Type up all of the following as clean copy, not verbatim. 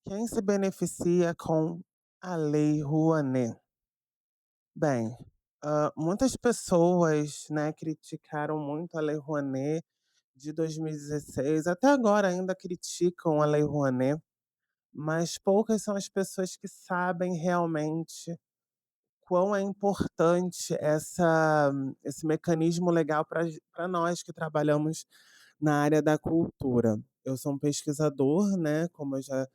Quem se beneficia com a Lei Rouanet? Bem, muitas pessoas, né, criticaram muito a Lei Rouanet de 2016, até agora ainda criticam a Lei Rouanet, mas poucas são as pessoas que sabem realmente quão é importante esse mecanismo legal para nós que trabalhamos na área da cultura. Eu sou um pesquisador, né, como eu já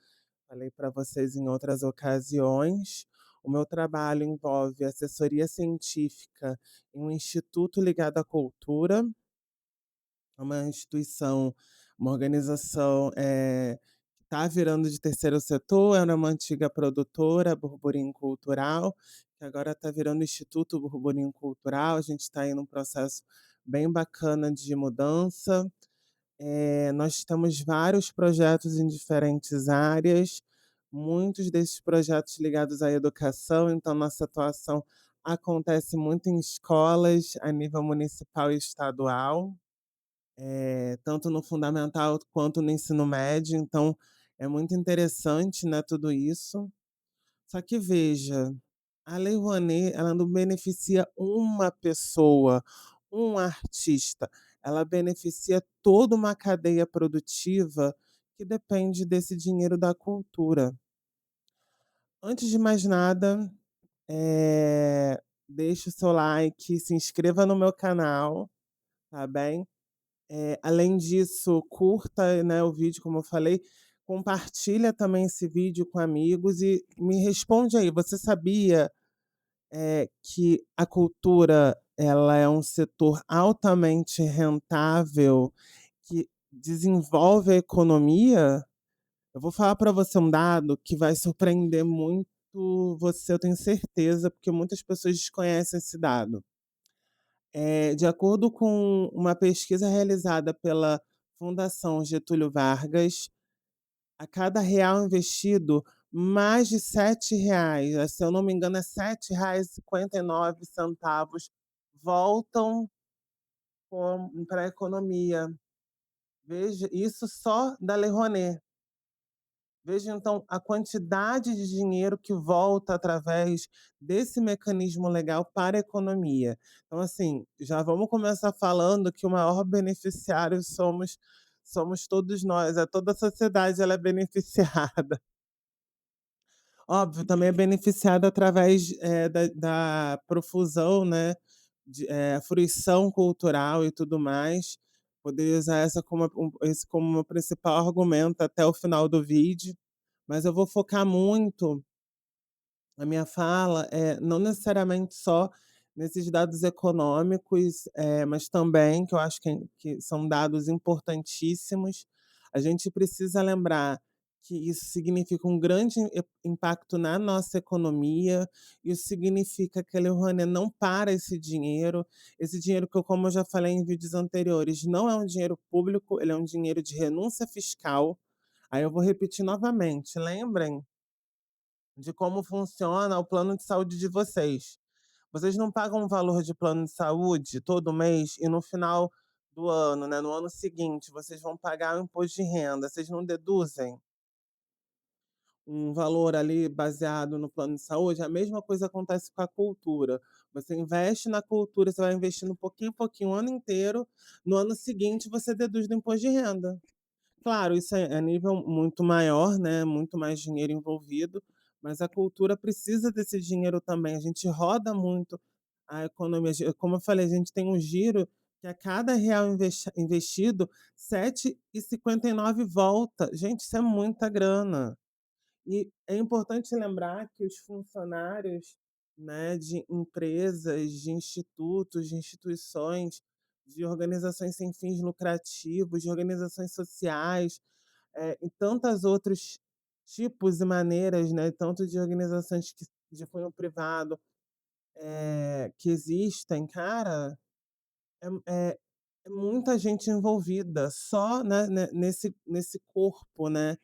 falei para vocês em outras ocasiões. O meu trabalho envolve assessoria científica em um instituto ligado à cultura, é uma instituição, uma organização, que está virando de terceiro setor, era uma antiga produtora, Burburinho Cultural, que agora está virando Instituto Burburinho Cultural. A gente está aí num processo bem bacana de mudança. Nós temos vários projetos em diferentes áreas, muitos desses projetos ligados à educação, então nossa atuação acontece muito em escolas a nível municipal e estadual, tanto no fundamental quanto no ensino médio, então é muito interessante, né, tudo isso. Só que veja, a Lei Rouanet, ela não beneficia uma pessoa, um artista, ela beneficia toda uma cadeia produtiva que depende desse dinheiro da cultura. Antes de mais nada, deixe o seu like, se inscreva no meu canal, tá bem? Além disso, curta, né, o vídeo, como eu falei, compartilha também esse vídeo com amigos e me responde aí, você sabia que a cultura, ela é um setor altamente rentável, que desenvolve a economia? Eu vou falar para você um dado que vai surpreender muito você, eu tenho certeza, porque muitas pessoas desconhecem esse dado. De acordo com uma pesquisa realizada pela Fundação Getúlio Vargas, a cada real investido, mais de R$ 7, se eu não me engano é R$ 7,59 voltam para a economia. Veja, isso só da Lei Rouanet. Veja então a quantidade de dinheiro que volta através desse mecanismo legal para a economia. Então, assim, já vamos começar falando que o maior beneficiário somos todos nós, toda a sociedade ela é beneficiada. Óbvio, também é beneficiado através, da profusão, né, fruição cultural e tudo mais. Poderia usar esse como meu principal argumento até o final do vídeo, mas eu vou focar muito a minha fala é não necessariamente só nesses dados econômicos, mas também, que eu acho que são dados importantíssimos, a gente precisa lembrar que isso significa um grande impacto na nossa economia, isso significa que a Lei Rouanet não para esse dinheiro que eu, como eu já falei em vídeos anteriores, não é um dinheiro público, ele é um dinheiro de renúncia fiscal. Aí eu vou repetir novamente, lembrem de como funciona o plano de saúde de vocês. Vocês não pagam um valor de plano de saúde todo mês e no final do ano, né, no ano seguinte, vocês vão pagar o imposto de renda, vocês não deduzem um valor ali baseado no plano de saúde? A mesma coisa acontece com a cultura. Você investe na cultura, você vai investindo pouquinho em pouquinho o ano inteiro, no ano seguinte você deduz do imposto de renda. Claro, isso é a nível muito maior, né, muito mais dinheiro envolvido, mas a cultura precisa desse dinheiro também. A gente roda muito a economia, como eu falei, a gente tem um giro que a cada real investido, 7,59 volta. Gente, isso é muita grana. E é importante lembrar que os funcionários, né, de empresas, de institutos, de instituições, de organizações sem fins lucrativos, de organizações sociais, e tantas outros tipos e maneiras, né, tanto de organizações que de cunho privado, que existem, cara, é é é muita gente envolvida só, né, nesse corpo, né.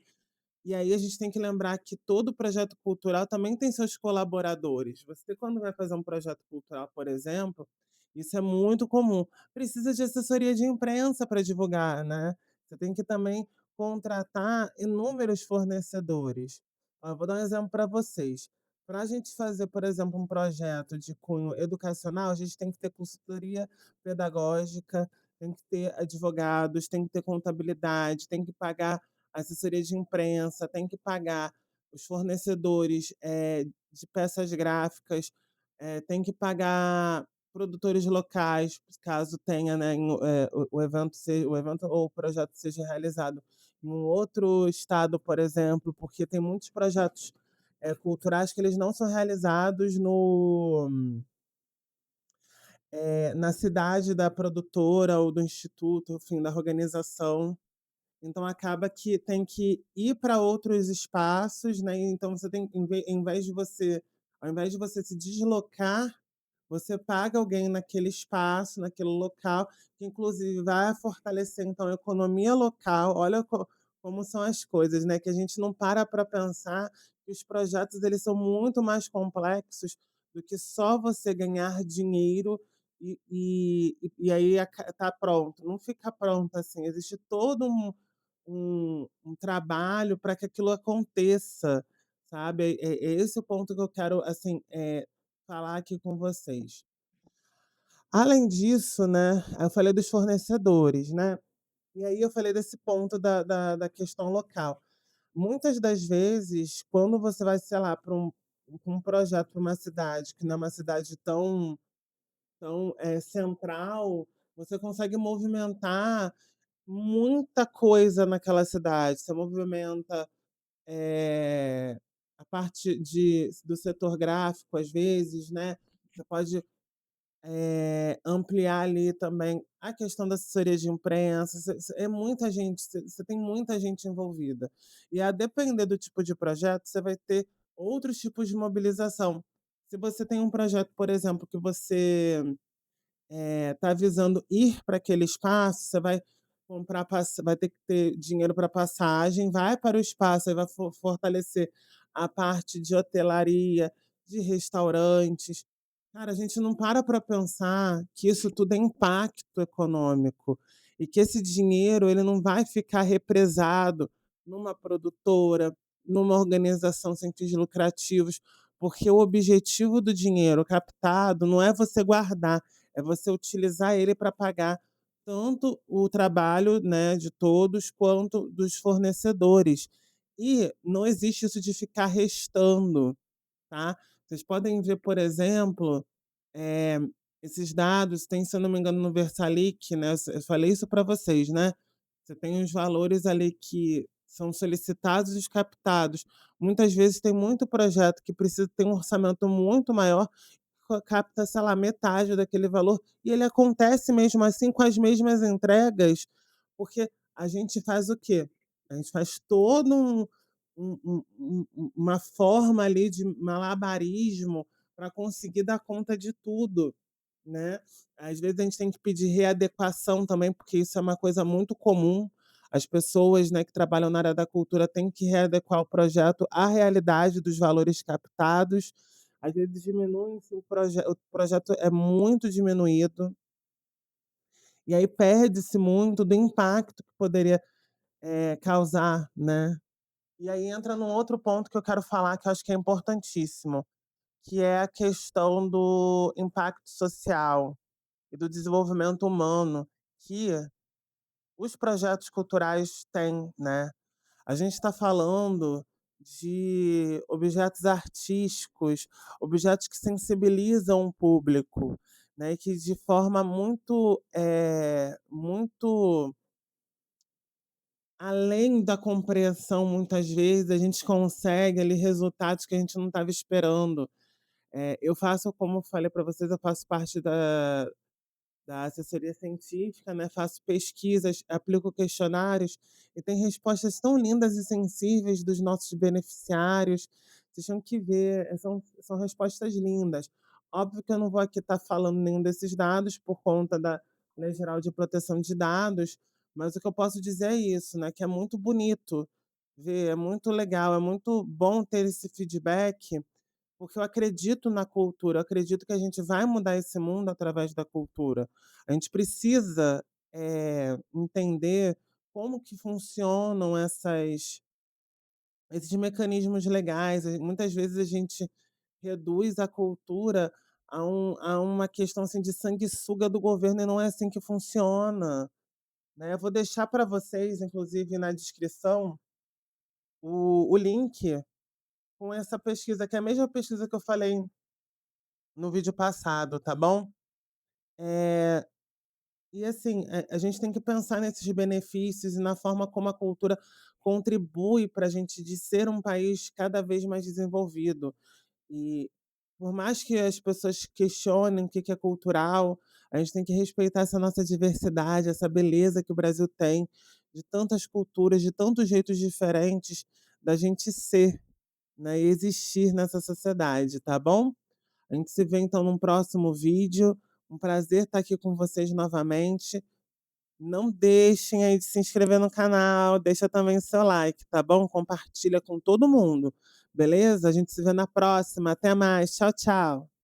E aí a gente tem que lembrar que todo projeto cultural também tem seus colaboradores. Você, quando vai fazer um projeto cultural, por exemplo, isso é muito comum, precisa de assessoria de imprensa para divulgar, né. Você tem que também contratar inúmeros fornecedores. Ó, vou dar um exemplo para vocês. Para a gente fazer, por exemplo, um projeto de cunho educacional, a gente tem que ter consultoria pedagógica, tem que ter advogados, tem que ter contabilidade, tem que pagar assessoria de imprensa, tem que pagar os fornecedores, de peças gráficas, tem que pagar produtores locais, caso tenha, né, o evento ou o projeto seja realizado em um outro estado, por exemplo, porque tem muitos projetos, culturais que eles não são realizados na cidade da produtora ou do instituto, enfim, da organização. Então acaba que tem que ir para outros espaços, né, então você tem ao invés de você se deslocar, você paga alguém naquele espaço, naquele local, que inclusive vai fortalecer então a economia local. Olha como são as coisas, né, que a gente não para pensar que os projetos eles são muito mais complexos do que só você ganhar dinheiro e aí tá pronto. Não fica pronto assim, existe todo um trabalho para que aquilo aconteça, sabe. É esse o ponto que eu quero, assim, falar aqui com vocês. Além disso, né, eu falei dos fornecedores, né, e aí eu falei desse ponto da questão local. Muitas das vezes, quando você vai, sei lá, para um projeto para uma cidade, que não é uma cidade tão, central, você consegue movimentar muita coisa naquela cidade. Você movimenta, a parte do setor gráfico, às vezes, né, você pode ampliar ali também a questão da assessoria de imprensa, é muita gente, você tem muita gente envolvida. E a depender do tipo de projeto, você vai ter outros tipos de mobilização. Se você tem um projeto, por exemplo, que você está visando ir para aquele espaço, você vai ter que ter dinheiro para passagem, vai para o espaço, aí vai fortalecer a parte de hotelaria, de restaurantes. Cara, a gente não para pensar que isso tudo é impacto econômico e que esse dinheiro ele não vai ficar represado numa produtora, numa organização sem fins lucrativos, porque o objetivo do dinheiro captado não é você guardar, é você utilizar ele para pagar tanto o trabalho, né, de todos, quanto dos fornecedores. E não existe isso de ficar restando, tá. Vocês podem ver, por exemplo, eh, esses dados tem, se eu não me engano, no Versalic, né, eu falei isso para vocês, né. Você tem os valores ali que são solicitados e os captados. Muitas vezes tem muito projeto que precisa ter um orçamento muito maior, capta, sei lá, metade daquele valor, e ele acontece mesmo assim com as mesmas entregas, porque a gente faz o quê? A gente faz todo uma forma ali de malabarismo para conseguir dar conta de tudo, né. Às vezes a gente tem que pedir readequação também, porque isso é uma coisa muito comum. As pessoas, né, que trabalham na área da cultura têm que readequar o projeto à realidade dos valores captados. Às vezes diminui-se o projeto é muito diminuído, e aí perde-se muito do impacto que poderia, causar, né. E aí entra num outro ponto que eu quero falar, que eu acho que é importantíssimo, que é a questão do impacto social e do desenvolvimento humano que os projetos culturais têm, né. A gente está falando de objetos artísticos, objetos que sensibilizam o público, né, e que de forma muito além da compreensão, muitas vezes, a gente consegue ali resultados que a gente não estava esperando. Eu faço, como eu falei para vocês, eu faço parte da assessoria científica, né, faço pesquisas, aplico questionários e tem respostas tão lindas e sensíveis dos nossos beneficiários. Vocês tinham que ver, são respostas lindas. Óbvio que eu não vou aqui estar falando nenhum desses dados por conta da Lei Geral de Proteção de Dados, mas o que eu posso dizer é isso, né, que é muito bonito ver, é muito legal, é muito bom ter esse feedback, porque eu acredito na cultura, eu acredito que a gente vai mudar esse mundo através da cultura. A gente precisa, entender como que funcionam essas esses mecanismos legais. Muitas vezes a gente reduz a cultura a uma questão, assim, de sanguessuga do governo e não é assim que funciona, né. Eu vou deixar para vocês, inclusive na descrição, o link com essa pesquisa, que é a mesma pesquisa que eu falei no vídeo passado, tá bom? Eh, e assim, a gente tem que pensar nesses benefícios e na forma como a cultura contribui para a gente de ser um país cada vez mais desenvolvido. E por mais que as pessoas questionem o que que é cultural, a gente tem que respeitar essa nossa diversidade, essa beleza que o Brasil tem, de tantas culturas, de tantos jeitos diferentes da gente ser, né, e existir nessa sociedade, tá bom? A gente se vê então num próximo vídeo. Um prazer estar aqui com vocês novamente. Não deixem aí de se inscrever no canal, deixa também o seu like, tá bom? Compartilha com todo mundo, beleza? A gente se vê na próxima. Até mais. Tchau, tchau.